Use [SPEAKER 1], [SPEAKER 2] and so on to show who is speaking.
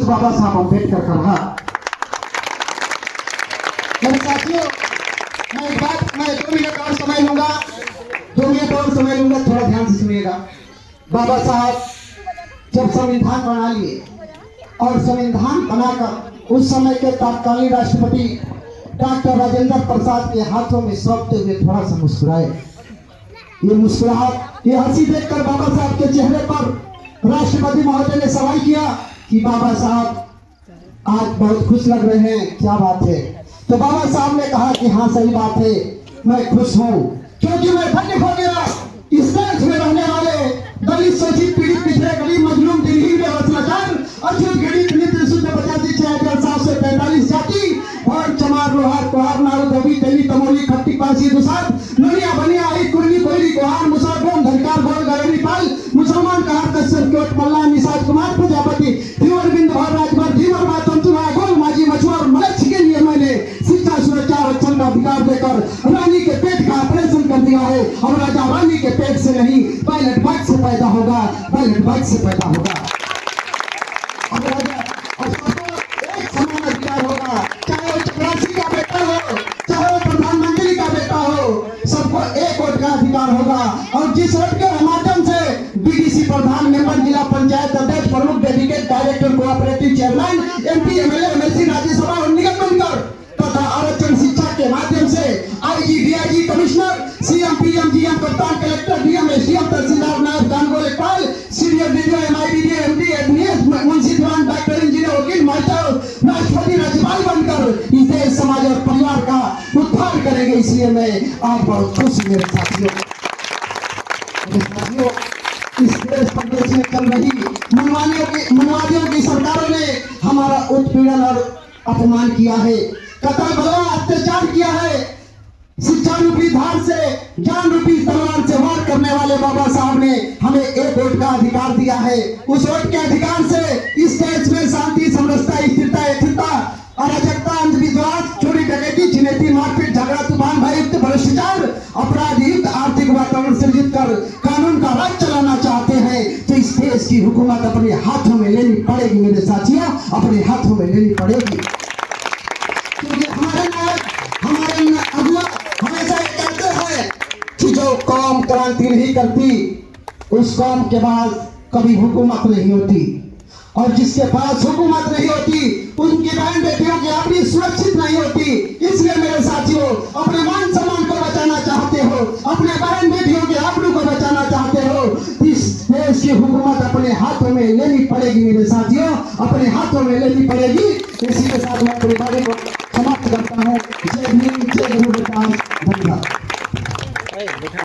[SPEAKER 1] बाबा साहब अम्बेडकर का रहा। मेरे साथियों, मैं 2 मिनट और समय लूंगा, 2 मिनट और समय लूंगा, थोड़ा ध्यान से सुनिएगा। बाबा साहब जब संविधान बना लिए और संविधान बनाकर उस समय के तत्कालीन राष्ट्रपति डॉक्टर राजेंद्र प्रसाद के हाथों में सौंपते हुए थोड़ा सा मुस्कुराए। ये मुस्कुराहट, ये हंसी देखकर बाबा साहब के चेहरे पर राष्ट्रपति महोदय ने सवाल किया कि बाबा साहब आज बहुत खुश लग रहे हैं, क्या बात है? तो बाबा साहब ने कहा कि हाँ सही बात है, मैं खुश हूँ क्योंकि मैं धन्य हो गया इस देश में रहने वाले दलित शोषित पीड़ित पिछड़े गरीब मजलूम दिल्ली में वसलाचार अछूत गणित नित्य शुद्ध 85,745 जाति और चमार लोहार कुहार नारू धोबी तेली तमोली खट्टी पासी दुसार ननिया बनिया आई कुर्मी कोयली कुहार मुसर बोम धनकार गोल गरनी पाल मुसलमान कहार कश्यप कोट मल्ला निषाद कुमार प्रजापति धीवर बिंद भर राजभर धीवर मातम तुरा गोल माजी मछुआर मलक्ष के लिए मैंने शिक्षा सुरक्षा और चंद अधिकार देकर रानी के पेट का ऑपरेशन कर दिया है। और राजा रानी के पेट से नहीं, पायलट बाइक से पैदा होगा, पायलट बाइक से पैदा होगा। अब राजा और सबको एक समान अधिकार होगा, चाहे वो चपरासी का बेटा हो, चाहे वो प्रधानमंत्री का बेटा हो, सबको एक वोट का अधिकार होगा। और जिस वोट के माध्यम से बीडीसी प्रधान, मेंबर जिला पंचायत अध्यक्ष, प्रमुख, dedicate director, cooperative chairman, MP, MLA, MLC, Rajya Sabha और निगम बनकर तथा आरक्षण शिक्षा के माध्यम से IG, DIG, commissioner, CM, PM, GM, कप्तान, कलेक्टर, डीएम, एसडीएम, तहसीलदार, नायब, कानून लेखपाल, सीनियर डीडीओ, एमआईडीडीओ, एमडी, एडमिनिस, मुंशी, दीवान, डॉक्टर, इंजीनियर, वकील, मास्टर, राष्ट्रपति, राज्यपाल बनकर इस देश, समाज और परिवार का उद्धार करेंगे। इसलिए मैं आज बहुत खुश हूं मेरे साथियों। इस देश प्रदेश में चल रही मनवादियों की सरकारों ने हमारा उत्पीड़न और अपमान किया है, कतल बलवा अत्याचार किया है। शिक्षा रूपी धार से, ज्ञान रूपी तलवार से वार करने वाले बाबा साहब ने हमें एक वोट का अधिकार दिया है। उस वोट के अधिकार से इस देश में शांति, समरसता, स्थिरता, स्थिरता, अराजकता, अंधविश्वास, चोरी डकैती, छिनैती, मारपीट, झगड़ा, तूफान, भययुक्त, भ्रष्टाचार, अपराध युक्त आर्थिक वातावरण सृजित कर कानून का राज चलाना चाहते हैं। तो इस देश की हुकूमत अपने हाथों में लेनी पड़ेगी मेरे साथियों, अपने हाथों में लेनी पड़ेगी। क्योंकि हमारे अगुआ हमेशा ये कहते हैं कि जो कौम क्रांति नहीं करती उस कौम के पास कभी हुकूमत नहीं होती, और जिसके पास हुकूमत नहीं होती उनकी बहन बेटियों की आबरू सुरक्षित नहीं होती। इसलिए मेरे साथियों, अपने मान सम्मान को बचाना चाहते हो, अपने बहन बेटियों की आबरू को बचाना चाहते हो, इस देश की हुकूमत अपने हाथों में लेनी पड़ेगी मेरे साथियों, अपने हाथों में लेनी पड़ेगी। इसी के साथ मैं अपनी बारी को समाप्त करता हूँ। जय भीम, जय गुरु, धन्यवाद।